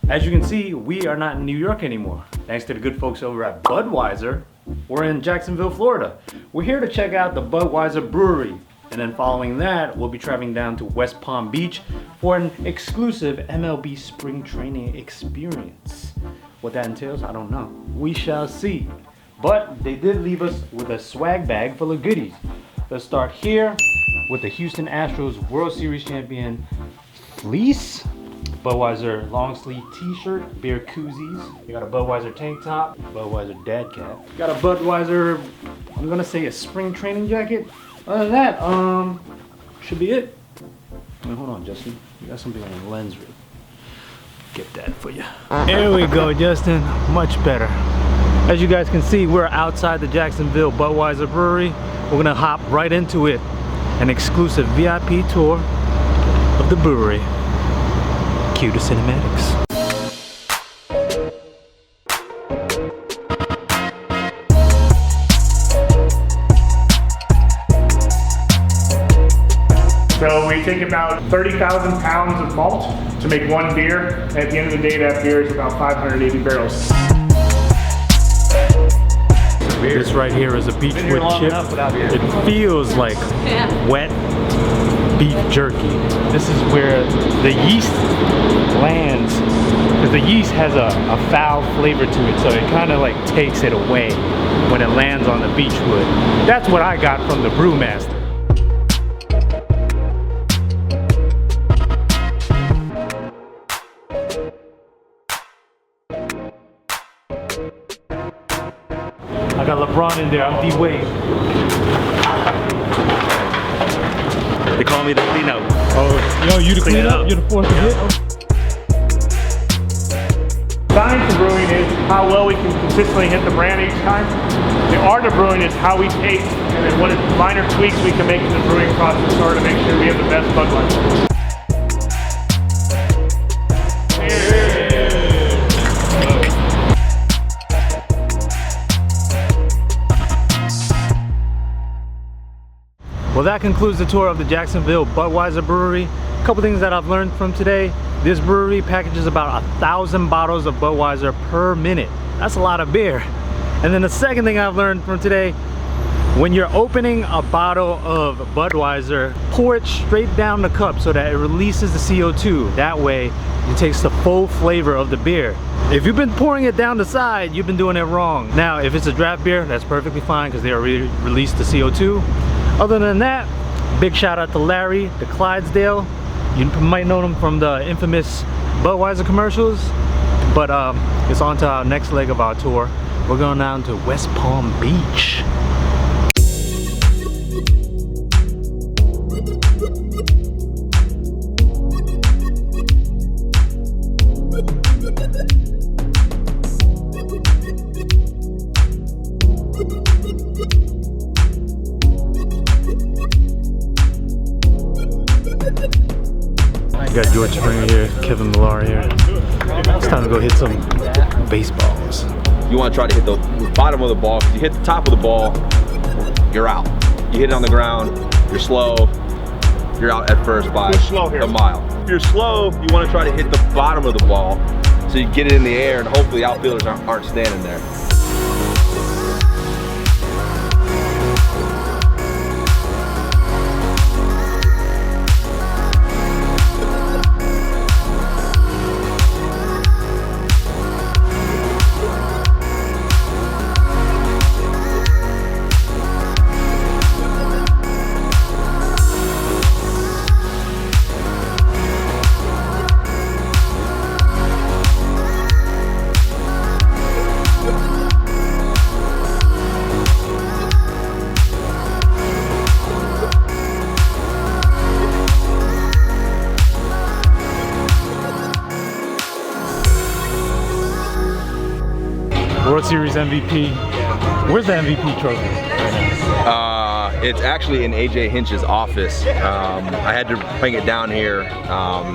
As you can see, we are not in New York anymore. Thanks to the good folks over at Budweiser, we're in Jacksonville, Florida. We're here to check out the Budweiser Brewery. And then following that, we'll be traveling down to West Palm Beach for an exclusive MLB spring training experience. What that entails, I don't know. We shall see. But they did leave us with a swag bag full of goodies. Let's start here with the Houston Astros World Series champion fleece. Budweiser long sleeve t-shirt, beer koozies. We got a Budweiser tank top, Budweiser dad cap. Got a Budweiser, I'm gonna say a spring training jacket. Other than that, should be it. Now, hold on, Justin. You got something on the lens. Get that for you. There we go, Justin. Much better. As you guys can see, we're outside the Jacksonville Budweiser Brewery. We're gonna hop right into it. An exclusive VIP tour of the brewery. Cue the cinematics. So we take about 30,000 pounds of malt to make one beer. At the end of the day, that beer is about 580 barrels. This right here is a Beechwood chip. It feels like wet beef jerky. This is where the yeast lands, because the yeast has a foul flavor to it, so it kind of like takes it away when it lands on the Beechwood. That's what I got from the brewmaster. I got LeBron in there, I'm D-Wade. They call me the clean-up. Oh, yo, you the clean-up? You're the fourth to hit? Science of brewing is how well we can consistently hit the brand each time. The art of brewing is how we taste, and then what minor tweaks we can make in the brewing process in order to make sure we have the best Budweiser. Well, that concludes the tour of the Jacksonville Budweiser Brewery. A couple things that I've learned from today. This brewery packages about 1,000 bottles of Budweiser per minute. That's a lot of beer. And then the second thing I've learned from today, when you're opening a bottle of Budweiser, pour it straight down the cup so that it releases the CO2. That way, it takes the full flavor of the beer. If you've been pouring it down the side, you've been doing it wrong. Now, if it's a draft beer, that's perfectly fine because they already released the CO2. Other than that, big shout out to Larry, the Clydesdale. You might know him from the infamous Budweiser commercials. But it's on to our next leg of our tour. We're going down to West Palm Beach. Got George Springer here, Kevin Millar here. It's time to go hit some baseballs. You want to try to hit the bottom of the ball. If you hit the top of the ball, you're out. You hit it on the ground, you're slow, you're out at first by a mile. If you're slow, you want to try to hit the bottom of the ball so you get it in the air and hopefully outfielders aren't standing there. World Series MVP. Where's the MVP trophy? It's actually in AJ Hinch's office. I had to bring it down here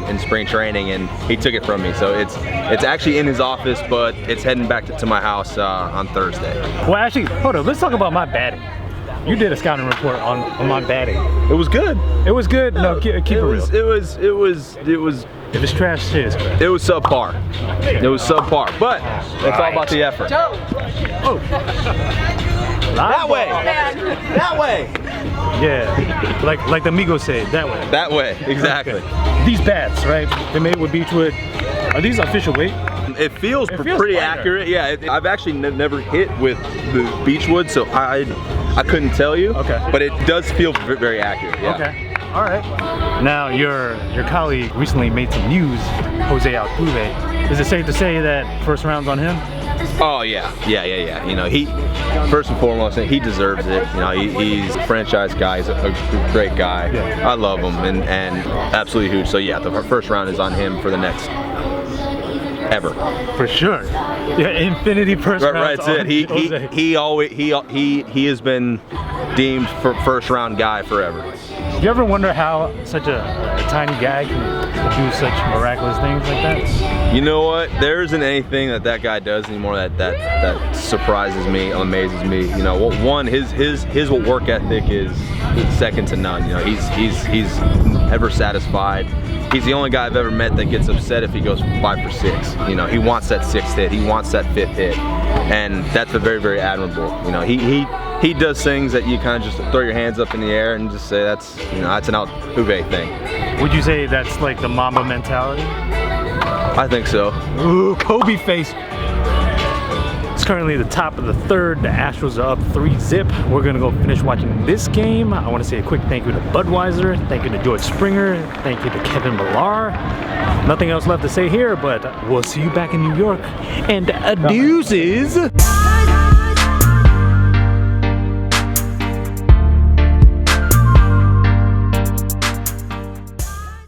in spring training, and he took it from me. So it's actually in his office, but it's heading back to my house on Thursday. Well, actually, hold on. Let's talk about my batting. You did a scouting report on my batting. It was good. It was good. No, keep it real. It was. If it's trash, shit is trash. It was subpar. It was subpar, but it's all about the effort. Oh. That way. That way. Yeah. Like the Migos say, that way. That way. Exactly. Okay. These bats, right? They're made with beechwood. Are these official weight? It feels pretty lighter. Accurate. Yeah. I've actually never hit with the beechwood, so I couldn't tell you. Okay. But it does feel very accurate. Yeah. Okay. All right. Now your colleague recently made some news, Jose Altuve. Is it safe to say that first round's on him? Oh yeah. You know, he first and foremost, he deserves it. You know, he's a franchise guy. He's a great guy. Yeah. I love him and absolutely huge. So yeah, the first round is on him for the next ever. For sure. Yeah, infinity first round. Right, that's it. He has been deemed for first round guy forever. You ever wonder how such a tiny guy can do such miraculous things like that? You know what? There isn't anything that guy does anymore that surprises me, amazes me. You know, one, his work ethic is second to none. You know, he's ever satisfied. He's the only guy I've ever met that gets upset if he goes 5 for 6. You know, he wants that 6th hit. He wants that 5th hit, and that's a very, very admirable. You know, he does things that you kind of just throw your hands up in the air and just say that's an Altuve thing. Would you say that's like the Mamba mentality? I think so. Ooh, Kobe face. It's currently the top of the 3rd. The Astros are up 3-0. We're gonna go finish watching this game. I want to say a quick thank you to Budweiser, thank you to George Springer, thank you to Kevin Millar. Nothing else left to say here, but we'll see you back in New York. And deuces.